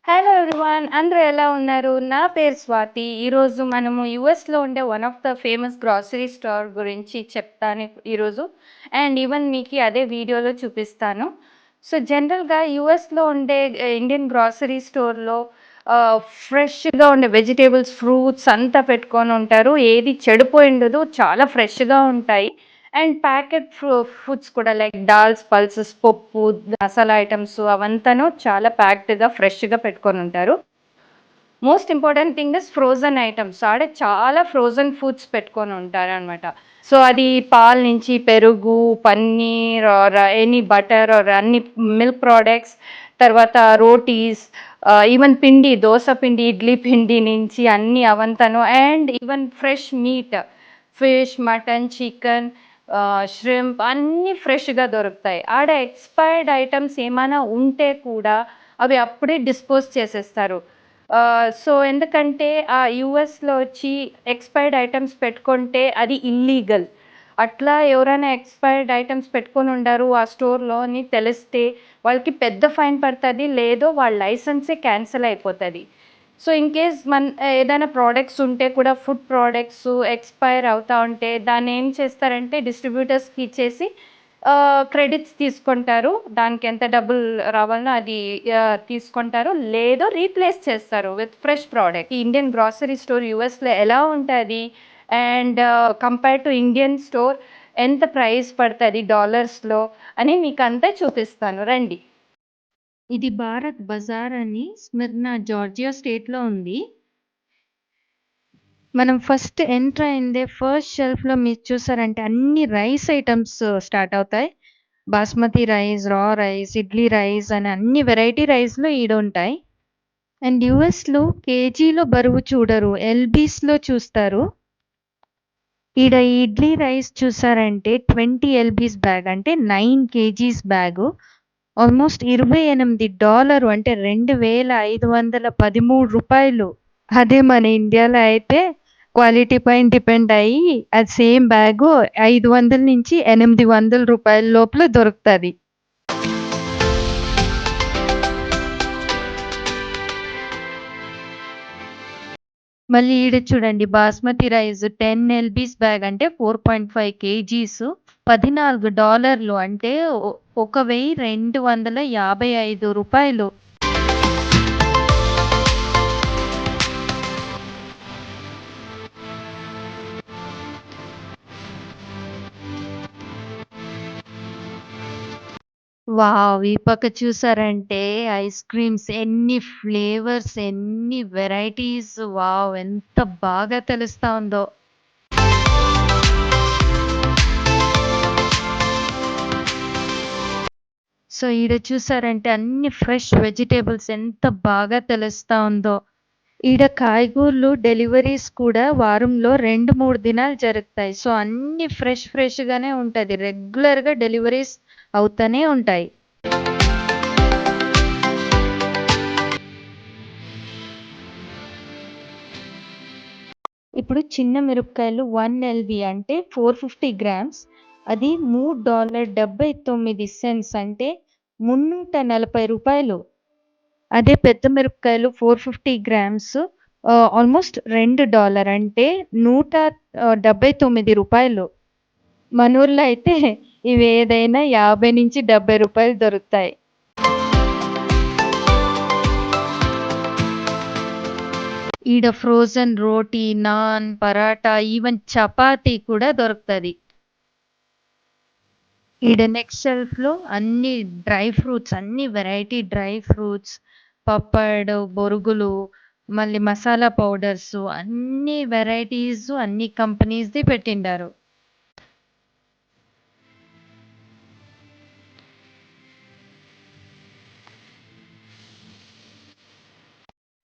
Hello everyone. అందరూ ఎలా ఉన్నారు? నా పేరు స్వాతి. ఈరోజు మనము యూఎస్‌లో ఉండే one of the famous grocery store గురించి చెప్తాను ఈరోజు. అండ్ ఈవెన్ మీకు అదే వీడియోలో చూపిస్తాను. సో, జనరల్‌గా యూఎస్‌లో ఉండే ఇండియన్ గ్రోసరీ స్టోర్‌లో ఫ్రెష్‌గా ఉండే వెజిటబుల్స్, ఫ్రూట్స్ అంతా పెట్టుకొని ఉంటారు. ఏది చెడిపోయి ఉండదు. చాలా ఫ్రెష్‌గా ఉంటాయి. అండ్ ప్యాకెట్ ఫుడ్స్ కూడా లైక్ దాల్స్, పల్సెస్, పప్పు, మసాలా ఐటమ్స్ అవంతాను చాలా ప్యాక్డ్‌గా, ఫ్రెష్‌గా పెట్టుకొనుంటారు. Most important thing is frozen items. ఆడ చాలా ఫ్రోజన్ ఫుడ్స్ పెట్టుకొనుంటారనమాట. సో, అది పాలు నుంచి పెరుగు, paneer or any butter are అన్ని మిల్క్ ప్రొడక్ట్స్, తర్వాత రోటీస్, ఈవెన్ పిండి, దోస పిండి, ఇడ్లీ పిండి నుంచి అన్నీ అవంతాను. And even fresh meat, fish, mutton, chicken, shrimp అన్నీ ఫ్రెష్‌గా దొరుకుతాయి. ఆడ ఎక్స్‌పైర్డ్ ఐటమ్స్ ఏమైనా ఉంటే కూడా అవి అప్పుడే డిస్పోజ్ చేసేస్తారు. సో, ఎందుకంటే యూఎస్‌లో వచ్చి ఎక్స్‌పైర్డ్ ఐటమ్స్ పెట్టుకుంటే అది ఇల్లీగల్. అట్లా ఎవరైనా ఎక్స్‌పైర్డ్ ఐటమ్స్ పెట్టుకొనుండారు ఆ స్టోర్‌లో అని తెలిస్తే వాళ్ళకి పెద్ద ఫైన్ పడతది. లేదో వాళ్ళ లైసెన్సే క్యాన్సిల్ అయిపోతది. సో, ఇన్‌కేస్ ఏదైనా ప్రొడక్ట్స్ ఉంటే కూడా ఫుడ్ ప్రొడక్ట్స్ ఎక్స్‌పైర్ అవుతా ఉంటే దాన్నేం చేస్తారంటే డిస్ట్రిబ్యూటర్స్‌కి ఇచ్చేసి క్రెడిట్స్ తీసుకుంటారు. దానికెంత డబ్బులు రావాలనో అది తీసుకుంటారు. లేదో రీప్లేస్ చేస్తారు విత్ ఫ్రెష్ ప్రొడక్ట్. ఈ ఇండియన్ గ్రోసరీ స్టోర్ యూఎస్‌లో ఎలా ఉంటది? And compare to Indian store ఎంత ప్రైస్ పడతది డాలర్స్‌లో అని మీకంతా చూపిస్తాను రండి. ఇది భారత్ బజార్ అని స్మిర్నా, జార్జియా స్టేట్‌లో ఉంది. మనం ఫస్ట్ ఎంటర్ అయిందే ఫస్ట్ షెల్ఫ్‌లో మీరు చూసారంటే అన్ని రైస్ ఐటెమ్స్ స్టార్ట్ అవుతాయి. బాస్మతి రైస్, రా రైస్, ఇడ్లీ రైస్ అని అన్ని వెరైటీ రైస్‌లు ఈడుంటాయి. అండ్ యూఎస్‌లో కేజీలో బరువు చూడరు. ఎల్‌బీస్‌లో చూస్తారు. ఈడ ఈ ఇడ్లీ రైస్ చూసారంటే 20 ఎల్‌బీస్ బ్యాగ్ అంటే 9 కేజీస్ బ్యాగు. ఆల్మోస్ట్ $28 అంటే రూ. 2,513. అదే మన ఇండియాలో అయితే క్వాలిటీ పైన డిపెండ్ అయ్యి అది సేమ్ బ్యాగు 500-800 రూపాయల లోపల దొరుకుతది. మళ్ళీ ఈడ చూడండి బాస్మతి రైస్ 10 ఎల్‌బీస్ బ్యాగ్ అంటే 4.5 కేజీస్ $14 అంటే ఒక $1,255. వావ్! ఈ పక్క చూసారంటే ఐస్ క్రీమ్స్ ఎన్ని ఫ్లేవర్స్, ఎన్ని వెరైటీస్ వావ్! ఎంత బాగా తెలుస్తా ఉందో. సో, ఈడ చూసారంటే అన్ని ఫ్రెష్ వెజిటబుల్స్ ఎంత బాగా తెలుస్తా ఉందో. ఈడ కాయగూరలు డెలివరీస్ కూడా వారంలో 2, 3 దినాలు జరుగుతాయి. సో, అన్నీ ఫ్రెష్‌గానే ఉంటది. రెగ్యులర్‌గా డెలివరీస్ అవుతానే ఉంటాయి. ఇప్పుడు చిన్న మిరపకాయలు 1 ఎల్‌బీ అంటే 450 గ్రామ్స్. అది $3.79 అంటే రూ. 340. అదే పెద్ద మిరపకాయలు 450 గ్రామ్స్ ఆల్మోస్ట్ $2 అంటే రూ. 179. మనూర్లో అయితే ఇవేదైనా రూ. 50-70 దొరుకుతాయి. ఈడ ఫ్రోజన్ రోటీ, నాన్, పరాటా ఈవెన్ చపాతీ కూడా దొరుకుతది. ఈడ నెక్స్ట్ షెల్ఫ్‌లో అన్ని డ్రై ఫ్రూట్స్, అన్ని వెరైటీ డ్రై ఫ్రూట్స్, పప్పడ్, బొరుగులు, మళ్ళీ మసాలా పౌడర్స్ అన్ని వెరైటీస్ అన్ని కంపెనీస్‌ది పెట్టిండారు.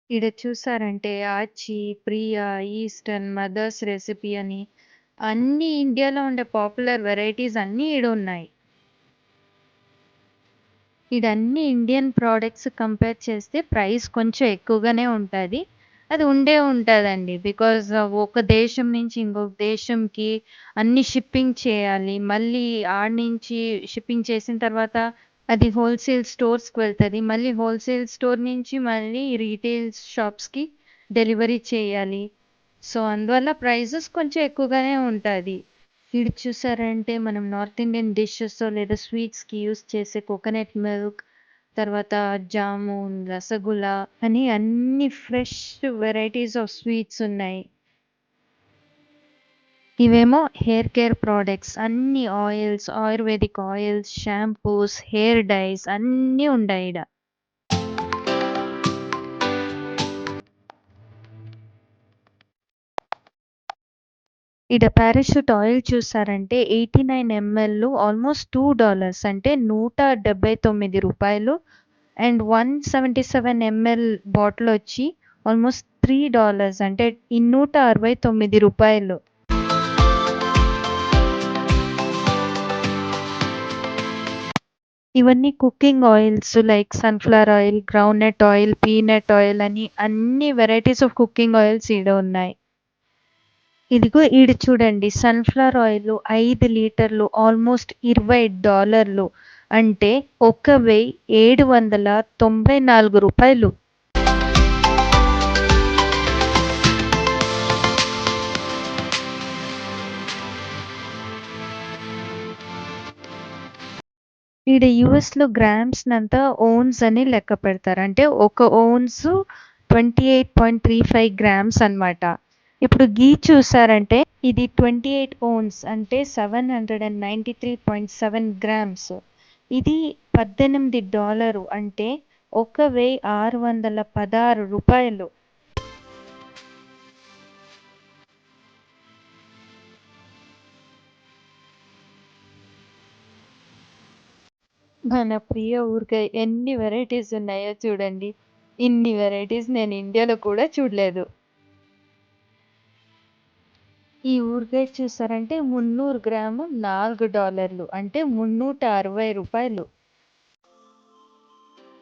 ఈడ చూసారంటే ఆచి, ప్రియా, ఈస్టర్న్, మదర్స్ రెసిపీ అని అన్ని ఇండియాలో ఉండే పాపులర్ వెరైటీస్ అన్నీ ఈడున్నాయి. ఈడన్ని ఇండియన్ ప్రొడక్ట్స్ కంపేర్ చేస్తే ప్రైస్ కొంచెం ఎక్కువగానే ఉంటది. అది ఉంటదండి. బికాజ్ ఒక దేశం నుంచి ఇంకొక దేశంకి అన్ని షిప్పింగ్ చేయాలి. మళ్ళీ ఆడ నుంచి షిప్పింగ్ చేసిన తర్వాత అది హోల్‌సేల్ స్టోర్స్‌కి వెళ్తది. మళ్ళీ హోల్‌సేల్ స్టోర్ నుంచి మళ్ళీ రీటైల్ షాప్స్‌కి డెలివరీ చేయాలి. సో, అందువల్ల ప్రైజెస్ కొంచెం ఎక్కువగానే ఉంటాది. ఈడ చూసారంటే మనం నార్త్ ఇండియన్ డిషెస్ లేదా స్వీట్స్‌కి యూజ్ చేసే కోకోనట్ మిల్క్, తర్వాత జామున్, రసగుల్లా అని అన్ని ఫ్రెష్ వెరైటీస్ ఆఫ్ స్వీట్స్ ఉన్నాయి. ఇవేమో హెయిర్ కేర్ ప్రొడక్ట్స్ అన్ని oils, ayurvedic oils, shampoos, hair dyes అన్నీ ఉండాయి ఈడ. ఈడ పారాషూట్ ఆయిల్ చూసారంటే 89 ఎంఎల్ ఆల్మోస్ట్ $2 అంటే రూ. 179. అండ్ 177 ఎంఎల్ బాటిల్ వచ్చి ఆల్మోస్ట్ $3 అంటే రూ. 269. ఇవన్నీ cooking oils like sunflower oil, groundnut oil, peanut oil అని అన్ని వెరైటీస్ ఆఫ్ కుకింగ్ ఆయిల్స్ ఈడ ఉన్నాయి. ఇదిగో ఈడ చూడండి సన్‌ఫ్లవర్ ఆయిల్ 5 లీటర్లు ఆల్మోస్ట్ $20 అంటే $1,794. ఈడ యూఎస్‌లో గ్రామ్స్‌నంతా ఓన్స్ అని లెక్క పెడతారు. అంటే ఒక ఓన్స్ 28.35 గ్రామ్స్ అన్నమాట. ఇప్పుడు ఘీ చూసారంటే ఇది 28 ఓన్స్ అంటే 793.7 గ్రామ్స్. ఇది $18 అంటే $1,616. మన ప్రియ ఊరగాయ ఎన్ని వెరైటీస్ ఉన్నాయో చూడండి. ఇన్ని వెరైటీస్ నేను ఇండియాలో కూడా చూడలేదు. ఈ ఊరగాయ చూసారంటే 300 గ్రాము $4 అంటే $360.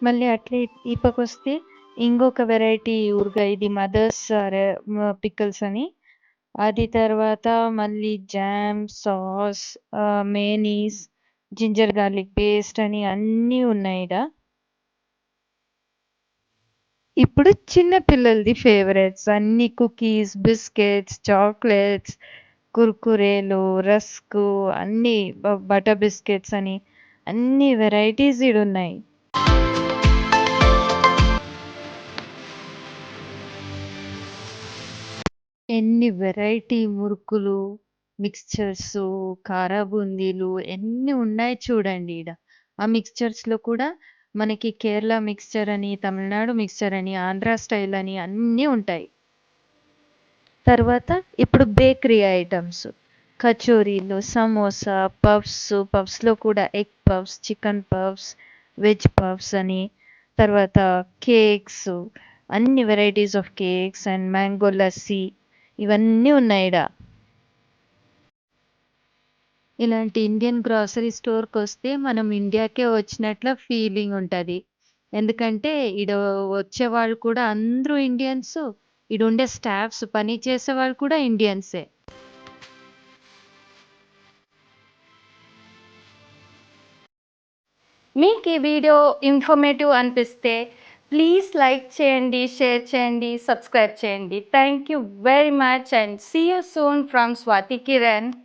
మళ్ళీ అట్లే ఈ పక్కొస్తే ఇంకొక వెరైటీ ఊరగాయ ఇది మదర్స్ పికిల్స్ అని. అది తర్వాత మళ్ళీ jam, sauce, mayonnaise, ginger garlic paste అని అన్నీ ఉన్నాయి ఈడ. ఇప్పుడు చిన్న పిల్లలది ఫేవరెట్స్ అన్ని కుకీస్, బిస్కెట్స్, చాక్లెట్స్, కుర్కురేలు, రస్కు అన్నీ బటర్ బిస్కెట్స్ అని అన్ని వెరైటీస్ ఈడున్నాయి. ఎన్ని వెరైటీ మురుకులు, మిక్స్చర్సు, కారా బూందీలు ఎన్ని ఉన్నాయి చూడండి ఈడ. ఆ మిక్స్చర్స్‌లో కూడా మనకి కేరళ మిక్స్చర్ అని, తమిళనాడు మిక్స్చర్ అని, ఆంధ్ర స్టైల్ అని అన్నీ ఉంటాయి. తర్వాత ఇప్పుడు బేకరీ ఐటెమ్స్ కచోరీలు, సమోసా, పఫ్స్‌లో కూడా egg puffs, chicken puffs, veg puffs అని, తర్వాత కేక్స్ అన్ని varieties of cakes and mango lassi ఇవన్నీ ఉన్నాయి ఈడ. ఇలాంటి ఇండియన్ గ్రోసరీ స్టోర్‌కొస్తే మనం ఇండియాకే వచ్చినట్ల ఫీలింగ్ ఉంటది. ఎందుకంటే ఈడ వచ్చేవాళ్ళు కూడా అందరూ ఇండియన్స్. ఈడుండే స్టాఫ్స్ పని చేసేవాళ్ళు కూడా ఇండియన్సే. మీకు ఈ వీడియో ఇన్ఫర్మేటివ్ అనిపిస్తే ప్లీజ్ లైక్ చేయండి, షేర్ చేయండి, సబ్స్క్రైబ్ చేయండి. Thank you very much and see you soon from Swathi Kiran.